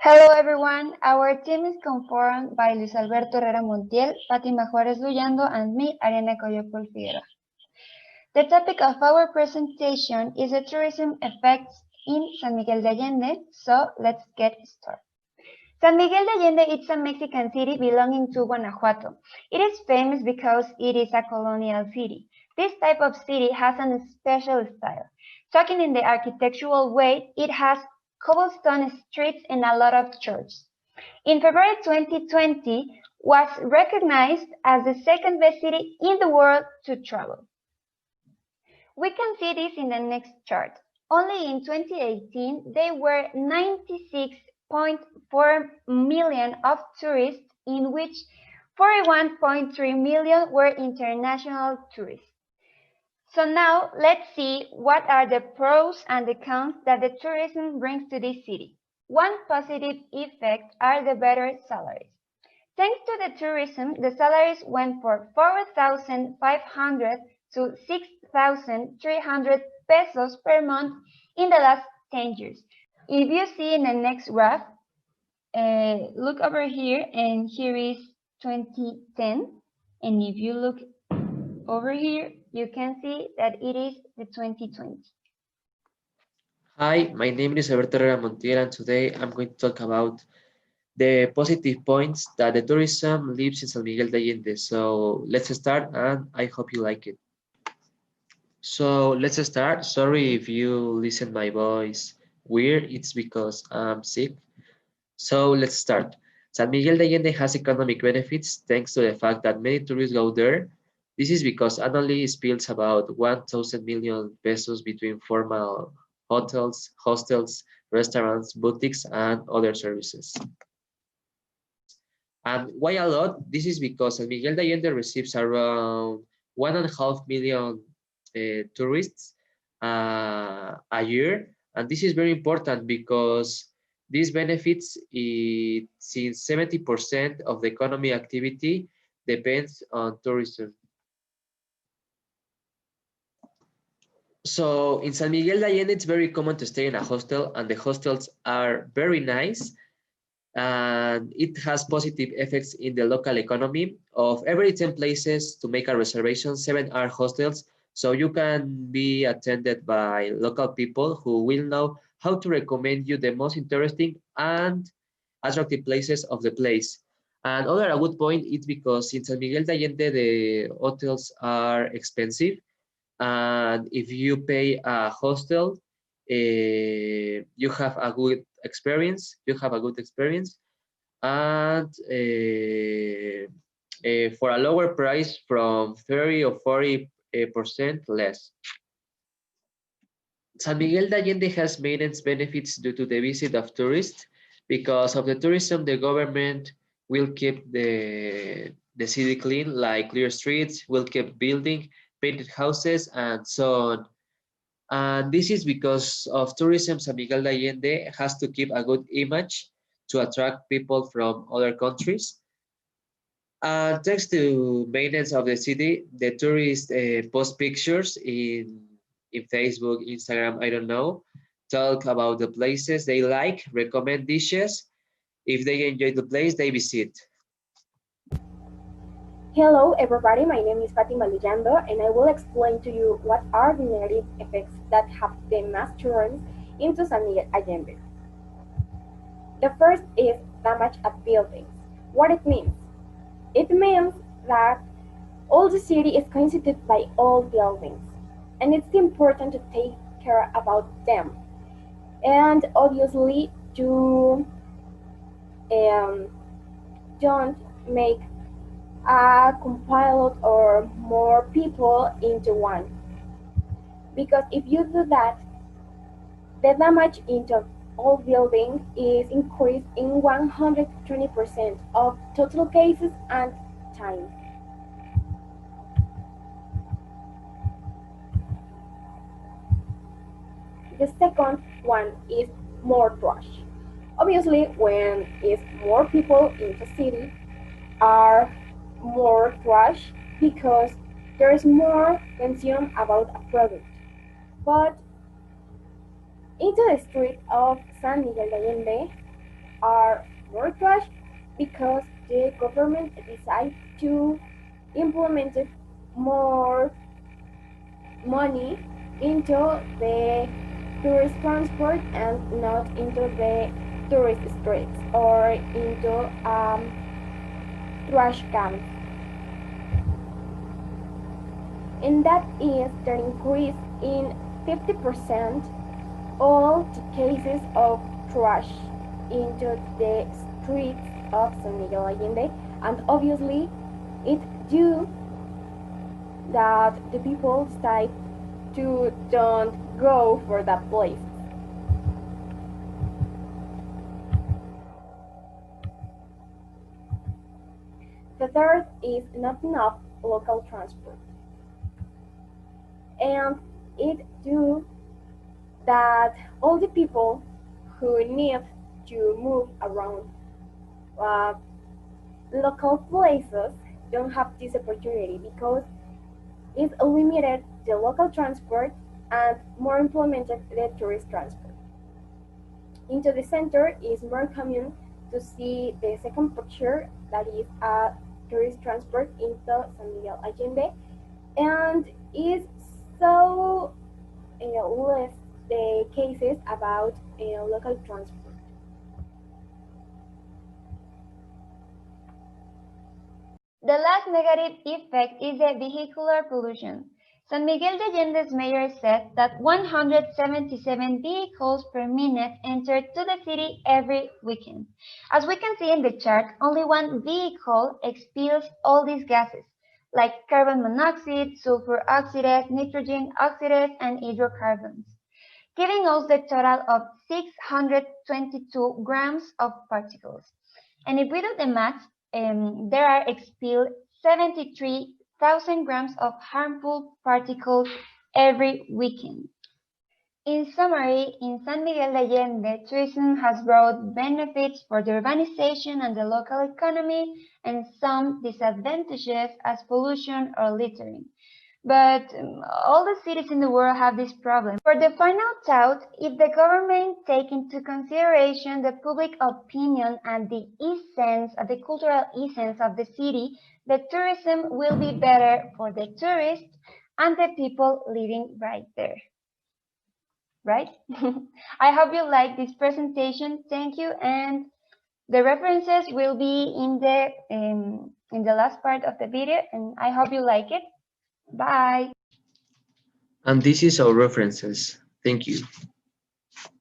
Hello everyone, our team is conformed by Luis Alberto Herrera Montiel, Fátima Juárez Luyando, and me, Ariana Coyopol Figueroa. The topic of our presentation is the tourism effects in San Miguel de Allende, so let's get started. San Miguel de Allende is a Mexican city belonging to Guanajuato. It is famous because it is a colonial city. This type of city has a special style. Talking in the architectural way, it has cobblestone streets and a lot of churches. In February 2020, was recognized as the second best city in the world to travel. We can see this in the next chart. Only in 2018, there were 96.4 million of tourists, in which 41.3 million were international tourists. So now let's see what are the pros and the cons that the tourism brings to this city. One positive effect are the better salaries. Thanks to the tourism, the salaries went from 4,500 to 6,300 pesos per month in the last 10 years. If you see in the next graph, look over here, and here is 2010. And if you look over here, you can see that it is the 2020. Hi, my name is Alberto Herrera Montiel, and today I'm going to talk about the positive points that the tourism leaves in San Miguel de Allende. So let's start, and I hope you like it. So let's start. Sorry if you listen my voice weird, it's because I'm sick. So let's start. San Miguel de Allende has economic benefits thanks to the fact that many tourists go there. This is because annually spills about 1,000 million pesos between formal hotels, hostels, restaurants, boutiques, and other services. And why a lot? This is because San Miguel de Allende receives around 1.5 million tourists a year. And this is very important because these benefits, since 70% of the economy activity depends on tourism. So in San Miguel de Allende, it's very common to stay in a hostel, and the hostels are very nice. And it has positive effects in the local economy. Of every 10 places to make a reservation, 7 are hostels. So you can be attended by local people who will know how to recommend you the most interesting and attractive places of the place. And other a good point is because in San Miguel de Allende, the hotels are expensive. And if you pay a hostel, you have a good experience. And for a lower price, from 30 or 40% less. San Miguel de Allende has maintenance benefits due to the visit of tourists. Because of the tourism, the government will keep the city clean, like clear streets, will keep building painted houses, and so on. And this is because of tourism. San Miguel de Allende has to keep a good image to attract people from other countries. And thanks to maintenance of the city, the tourists post pictures in Facebook, Instagram, I don't know, talk about the places they like, recommend dishes. If they enjoy the place, they visit. Hello everybody, my name is Fátima Luyando, and I will explain to you what are the negative effects that have the mass tourists into San Miguel Allende. The first is damage at buildings. What it means? It means that all the city is constituted by old buildings, and it's important to take care about them. And obviously to don't make compiled or more people into one, because if you do that, the damage into all building is increased in 120% of total cases and time. The second one is more rush. Obviously, when is more people in the city, are more rush because there is more tension about a product. But into the street of San Miguel de Allende are trash because the government decided to implement more money into the tourist transport and not into the tourist streets or into trash cans. And that is the increase in 50% all the cases of trash into the streets of San Miguel Allende, and obviously it due that the people decide to don't go for that place. The third is not enough local transport, and it due that all the people who need to move around uh, local places don't have this opportunity because it limited the local transport and more implemented the tourist transport. Into the center is more common to see the second picture, that is a tourist transport into San Miguel Allende, and is so less the cases about local transport. The last negative effect is the vehicular pollution. San Miguel de Allende's mayor said that 177 vehicles per minute enter to the city every weekend. As we can see in the chart, only one vehicle expels all these gases, like carbon monoxide, sulfur oxides, nitrogen oxides, and hydrocarbons, giving us the total of 622 grams of particles. And if we do the math, there are expelled 73,000 grams of harmful particles every weekend. In summary, in San Miguel de Allende, tourism has brought benefits for the urbanization and the local economy, and some disadvantages as pollution or littering. But all the cities in the world have this problem. For the final thought, if the government take into consideration the public opinion and the essence, the cultural essence of the city, the tourism will be better for the tourists and the people living right there. Right? I hope you like this presentation. Thank you, and the references will be in the last part of the video, and I hope you like it. Bye. And this is our references. Thank you.